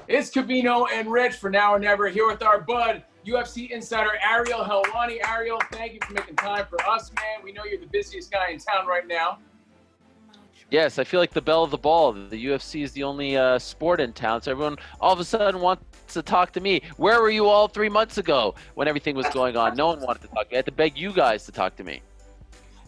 It's Khabib and Rich for Now or Never, here with our bud, UFC insider Ariel Helwani. Ariel, thank you for making time for us, man. We know you're the busiest guy in town right now. Yes, I feel like the belle of the ball. The UFC is the only sport in town, so everyone all of a sudden wants to talk to me. Where were you all 3 months ago when everything was going on? No one wanted to talk to me. I had to beg you guys to talk to me.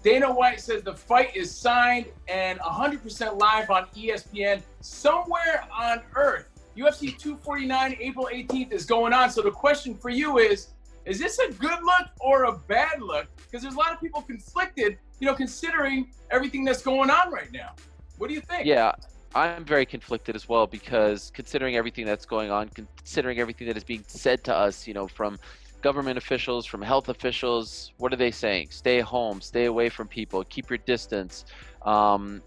Dana White says the fight is signed and 100% live on ESPN somewhere on Earth. UFC 249, April 18th is going on. So the question for you is this a good look or a bad look? Because there's a lot of people conflicted, considering everything that's going on right now. What do you think? Yeah, I'm very conflicted as well, because considering everything that's going on, considering everything that is being said to us, from government officials, from health officials, what are they saying? Stay home, stay away from people, keep your distance, and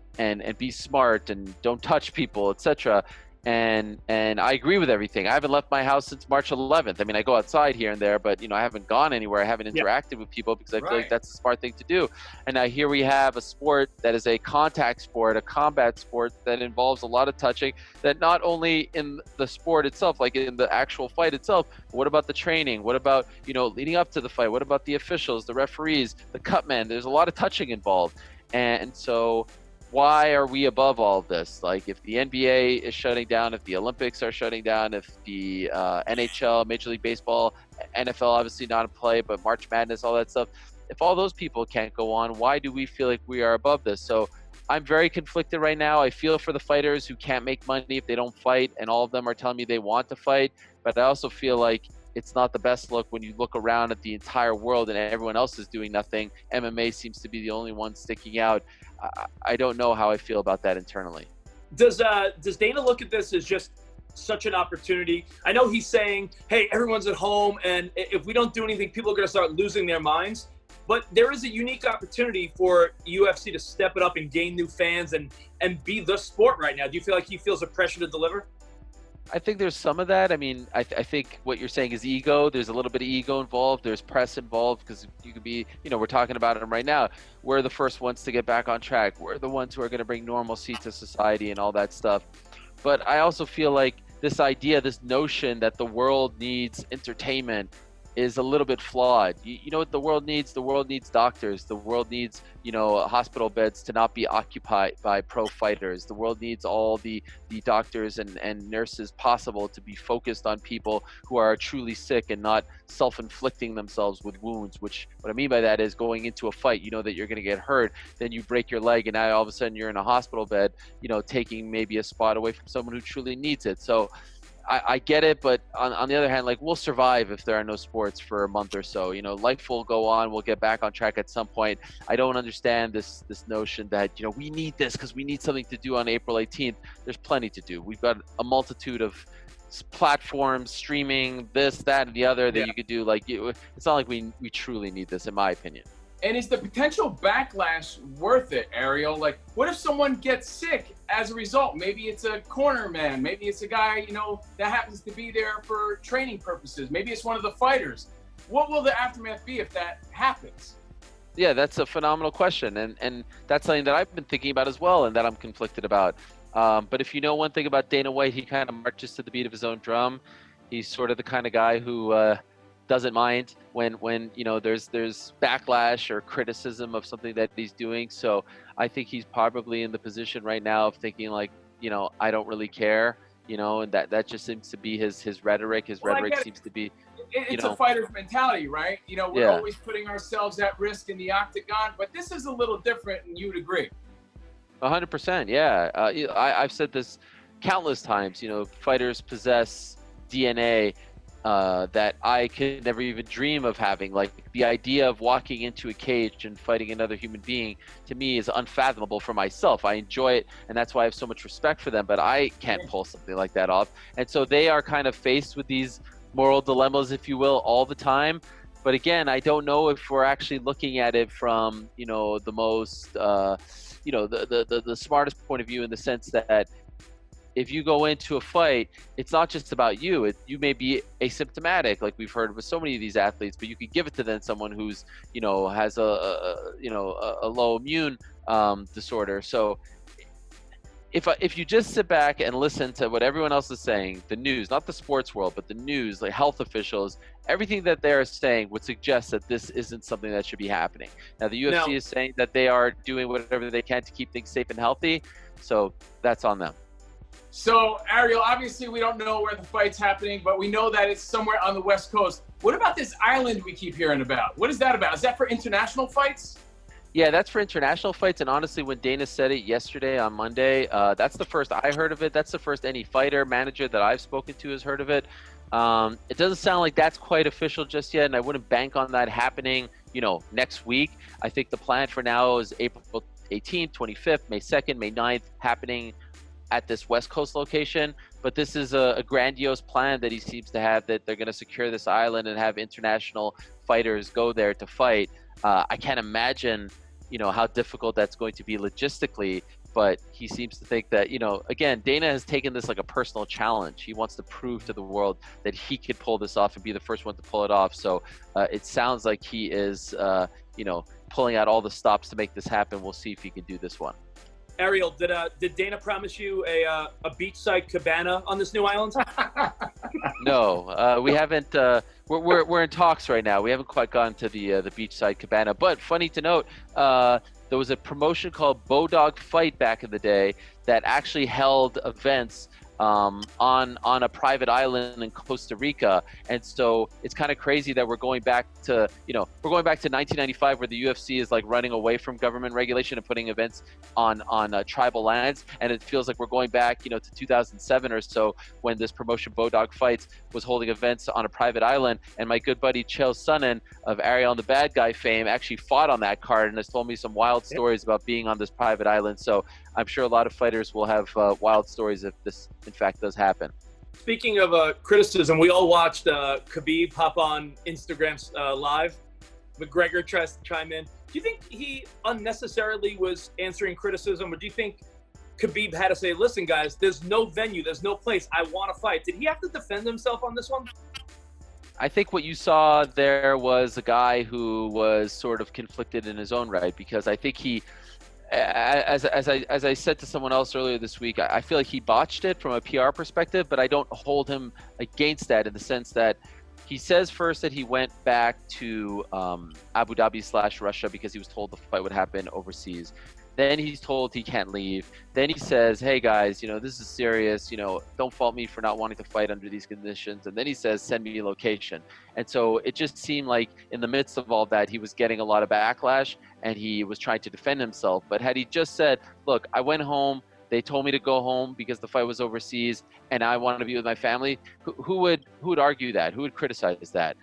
be smart and don't touch people, etc. And I agree with everything. I haven't left my house since March 11th. I mean, I go outside here and there, but I haven't gone anywhere. I haven't interacted with people because I feel like that's a smart thing to do. And now here we have a sport that is a contact sport, a combat sport that involves a lot of touching, that not only in the sport itself, like in the actual fight itself, but what about the training? What about, leading up to the fight? What about the officials, the referees, the cutmen? There's a lot of touching involved. And so why are we above all of this? Like, if the NBA is shutting down, if the Olympics are shutting down, if the NHL, Major League Baseball, NFL obviously not in play, but March Madness, all that stuff, if all those people can't go on, why do we feel like we are above this? So I'm very conflicted right now. I feel for the fighters who can't make money if they don't fight, and all of them are telling me they want to fight, but I also feel like it's not the best look when you look around at the entire world and everyone else is doing nothing. MMA seems to be the only one sticking out. I don't know how I feel about that internally. Does Dana look at this as just such an opportunity? I know he's saying, hey, everyone's at home, and if we don't do anything, people are going to start losing their minds. But there is a unique opportunity for UFC to step it up and gain new fans and be the sport right now. Do you feel like he feels a pressure to deliver? I think there's some of that. I mean, I think what you're saying is ego. There's a little bit of ego involved. There's press involved, because you could be, we're talking about it right now. We're the first ones to get back on track. We're the ones who are going to bring normalcy to society and all that stuff. But I also feel like this idea, this notion that the world needs entertainment is a little bit flawed. You know what the world needs? The world needs doctors. The world needs, hospital beds to not be occupied by pro fighters. The world needs all the doctors and nurses possible to be focused on people who are truly sick and not self-inflicting themselves with wounds, which what I mean by that is going into a fight, you know that you're going to get hurt, then you break your leg, and now all of a sudden you're in a hospital bed, taking maybe a spot away from someone who truly needs it. So I get it, but on the other hand, like, we'll survive if there are no sports for a month or so. Life will go on. We'll get back on track at some point. I don't understand this notion that, we need this because we need something to do on April 18th. There's plenty to do. We've got a multitude of platforms, streaming, this, that, and the other that you could do. Like, it's not like we truly need this, in my opinion. And is the potential backlash worth it, Ariel? Like, what if someone gets sick as a result? Maybe it's a corner man. Maybe it's a guy, that happens to be there for training purposes. Maybe it's one of the fighters. What will the aftermath be if that happens? Yeah, that's a phenomenal question. And that's something that I've been thinking about as well, and that I'm conflicted about. But if you know one thing about Dana White, he kind of marches to the beat of his own drum. He's sort of the kind of guy who doesn't mind when there's backlash or criticism of something that he's doing. So I think he's probably in the position right now of thinking like, I don't really care, and that just seems to be his rhetoric. His rhetoric seems to be, it's a fighter's mentality, right? We're always putting ourselves at risk in the octagon, but this is a little different, and you'd agree. 100%. Yeah. I've said this countless times, fighters possess DNA that I could never even dream of having. Like, the idea of walking into a cage and fighting another human being, to me, is unfathomable for myself. I enjoy it, and that's why I have so much respect for them, but I can't pull something like that off. And so they are kind of faced with these moral dilemmas, if you will, all the time. But again, I don't know if we're actually looking at it from, the most, the smartest point of view, in the sense that if you go into a fight, it's not just about you. You may be asymptomatic, like we've heard with so many of these athletes, but you could give it to then someone who's, has a low immune disorder. So if you just sit back and listen to what everyone else is saying, the news, not the sports world, but the news, like health officials, everything that they're saying would suggest that this isn't something that should be happening. Now, the UFC is saying that they are doing whatever they can to keep things safe and healthy, so that's on them. So, Ariel, obviously we don't know where the fight's happening, but we know that it's somewhere on the West Coast. What about this island we keep hearing about? What is that about? Is that for international fights? Yeah, that's for international fights. And honestly, when Dana said it yesterday on Monday, that's the first I heard of it. That's the first any fighter, manager that I've spoken to has heard of it. It doesn't sound like that's quite official just yet, and I wouldn't bank on that happening, next week. I think the plan for now is April 18th, 25th, May 2nd, May 9th, happening at this West Coast location. But this is a grandiose plan that he seems to have, that they're going to secure this island and have international fighters go there to fight. I can't imagine, how difficult that's going to be logistically, but he seems to think that, again, Dana has taken this like a personal challenge. He wants to prove to the world that he could pull this off and be the first one to pull it off. So it sounds like he is, pulling out all the stops to make this happen. We'll see if he can do this one. Ariel, did Dana promise you a beachside cabana on this new island? No, we haven't. We're in talks right now. We haven't quite gotten to the beachside cabana. But funny to note, there was a promotion called BodogFIGHT back in the day that actually held events on a private island in Costa Rica. And so it's kind of crazy that we're going back to 1995, where the UFC is like running away from government regulation and putting events on tribal lands. And it feels like we're going back, to 2007 or so, when this promotion BodogFIGHT was holding events on a private island. And my good buddy Chael Sonnen of Ariel and the Bad Guy fame actually fought on that card and has told me some wild stories about being on this private island. So I'm sure a lot of fighters will have wild stories if this, in fact, does happen. Speaking of criticism, we all watched Khabib hop on Instagram Live. McGregor tries to chime in. Do you think he unnecessarily was answering criticism, or do you think Khabib had to say, listen, guys, there's no venue, there's no place, I want to fight? Did he have to defend himself on this one? I think what you saw there was a guy who was sort of conflicted in his own right, because I think he, as I said to someone else earlier this week, I feel like he botched it from a PR perspective, but I don't hold him against that, in the sense that he says first that he went back to Abu Dhabi / Russia because he was told the fight would happen overseas. Then he's told he can't leave. Then he says, hey guys, this is serious, don't fault me for not wanting to fight under these conditions. And then he says, send me a location. And so it just seemed like in the midst of all that, he was getting a lot of backlash and he was trying to defend himself. But had he just said, look, I went home, they told me to go home because the fight was overseas and I wanted to be with my family, who would argue that? Who would criticize that?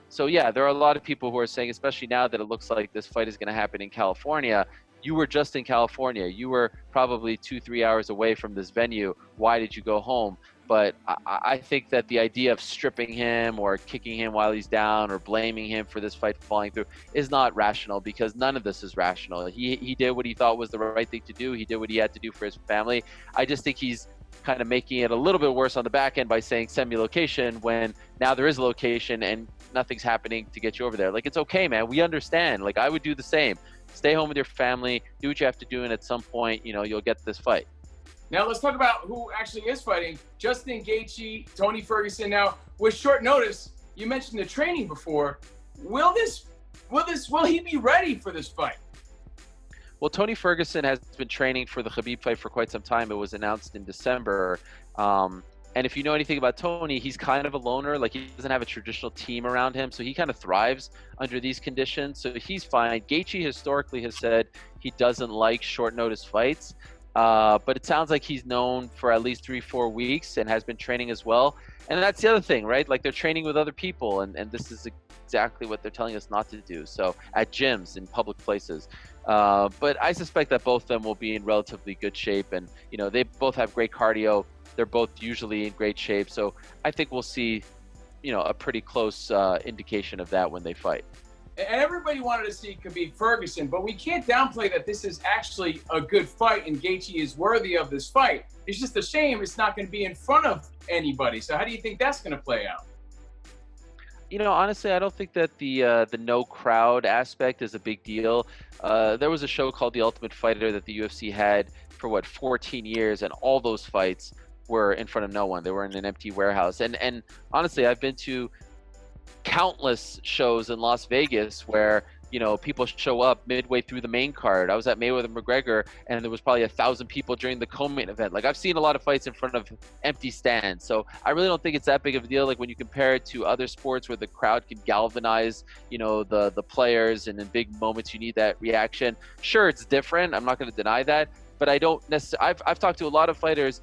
So yeah, there are a lot of people who are saying, especially now that it looks like this fight is going to happen in California, you were just in California. You were probably 2-3 hours away from this venue. Why did you go home? But I think that the idea of stripping him or kicking him while he's down or blaming him for this fight falling through is not rational, because none of this is rational. He did what he thought was the right thing to do. He did what he had to do for his family. I just think he's kind of making it a little bit worse on the back end by saying send me location, when now there is a location and nothing's happening to get you over there. Like, it's okay, man. We understand. Like, I would do the same. Stay home with your family, do what you have to do, and at some point, you'll get this fight. Now let's talk about who actually is fighting. Justin Gaethje, Tony Ferguson. Now, with short notice, you mentioned the training before. Will he be ready for this fight? Well, Tony Ferguson has been training for the Khabib fight for quite some time. It was announced in December. And if you know anything about Tony, he's kind of a loner. Like, he doesn't have a traditional team around him, so he kind of thrives under these conditions. So he's fine. Gaethje historically has said he doesn't like short notice fights, but it sounds like he's known for at least 3-4 weeks and has been training as well. And that's the other thing, right? Like, they're training with other people, and this is exactly what they're telling us not to do. So at gyms, in public places. But I suspect that both of them will be in relatively good shape, and they both have great cardio. They're both usually in great shape. So I think we'll see, a pretty close indication of that when they fight. And everybody wanted to see Khabib Ferguson, but we can't downplay that this is actually a good fight and Gaethje is worthy of this fight. It's just a shame it's not going to be in front of anybody. So how do you think that's going to play out? Honestly, I don't think that the no crowd aspect is a big deal. There was a show called The Ultimate Fighter that the UFC had for what, 14 years, and all those fights were in front of no one. They were in an empty warehouse. And honestly, I've been to countless shows in Las Vegas where, you know, people show up midway through the main card. I was at Mayweather McGregor, and there was probably 1,000 people during the co-main event. Like, I've seen a lot of fights in front of empty stands. So I really don't think it's that big of a deal. Like, when you compare it to other sports where the crowd can galvanize, you know, the players, and in big moments you need that reaction. Sure, it's different. I'm not going to deny that. But I don't necessarily, I've talked to a lot of fighters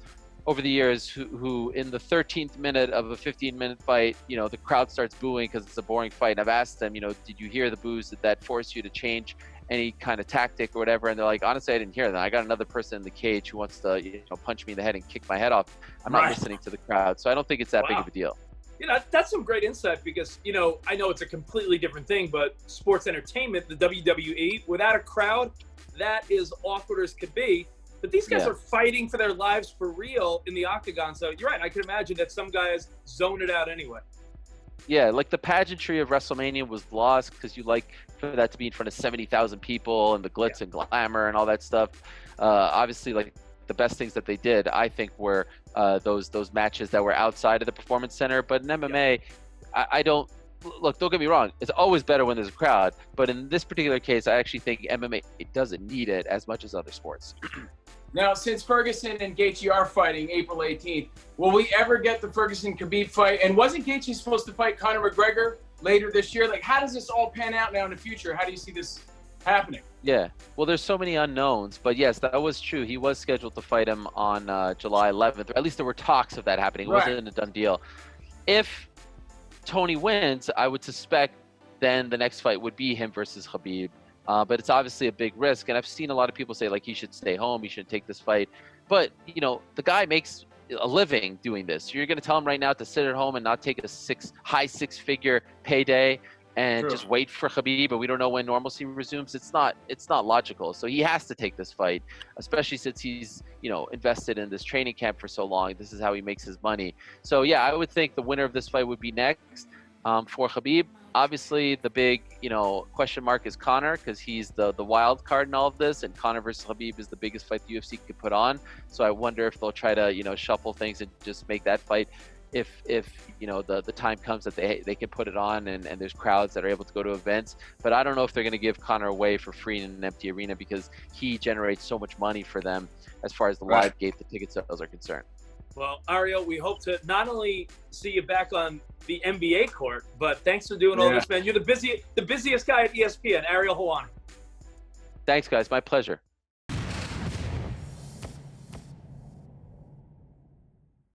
over the years who in the 13th minute of a 15-minute fight, you know, the crowd starts booing because it's a boring fight. And I've asked them, you know, did you hear the boos? Did that force you to change any kind of tactic or whatever? And they're like, honestly, I didn't hear that. I got another person in the cage who wants to, you know, punch me in the head and kick my head off. I'm not listening to the crowd. So I don't think it's that big of a deal. You know, that's some great insight because, you know, I know it's a completely different thing, but sports entertainment, the WWE, without a crowd, that is awkward as could be. But these guys are fighting for their lives for real in the octagon. So you're right. I can imagine that some guys zone it out anyway. Yeah, like the pageantry of WrestleMania was lost because you like for that to be in front of 70,000 people and the glitz and glamour and all that stuff. Obviously, like the best things that they did, I think, were those matches that were outside of the Performance Center. But in MMA, I don't look. Don't get me wrong. It's always better when there's a crowd. But in this particular case, I actually think MMA it doesn't need it as much as other sports. Now, since Ferguson and Gaethje are fighting April 18th, will we ever get the Ferguson-Khabib fight? And wasn't Gaethje supposed to fight Conor McGregor later this year? Like, how does this all pan out now in the future? How do you see this happening? Yeah, well, there's so many unknowns, but yes, that was true. He was scheduled to fight him on July 11th, or at least there were talks of that happening. It wasn't a done deal. If Tony wins, I would suspect then the next fight would be him versus Khabib. But it's obviously a big risk, and I've seen a lot of people say, like, he should stay home, he shouldn't take this fight. But, you know, the guy makes a living doing this. You're going to tell him right now to sit at home and not take a high six-figure payday and just wait for Khabib, but we don't know when normalcy resumes. It's not logical. So he has to take this fight, especially since he's, you know, invested in this training camp for so long. This is how he makes his money. So, yeah, I would think the winner of this fight would be next for Khabib. Obviously, the big, you know, question mark is Conor because he's the wild card in all of this, and Conor versus Khabib is the biggest fight the UFC could put on. So I wonder if they'll try to, you know, shuffle things and just make that fight if you know the time comes that they can put it on and there's crowds that are able to go to events. But I don't know if they're going to give Conor away for free in an empty arena because he generates so much money for them as far as the live gate, the ticket sales are concerned. Well, Ariel, we hope to not only see you back on the NBA court, but thanks for doing all this, man. You're the busiest guy at ESPN, Ariel Helwani. Thanks, guys. My pleasure.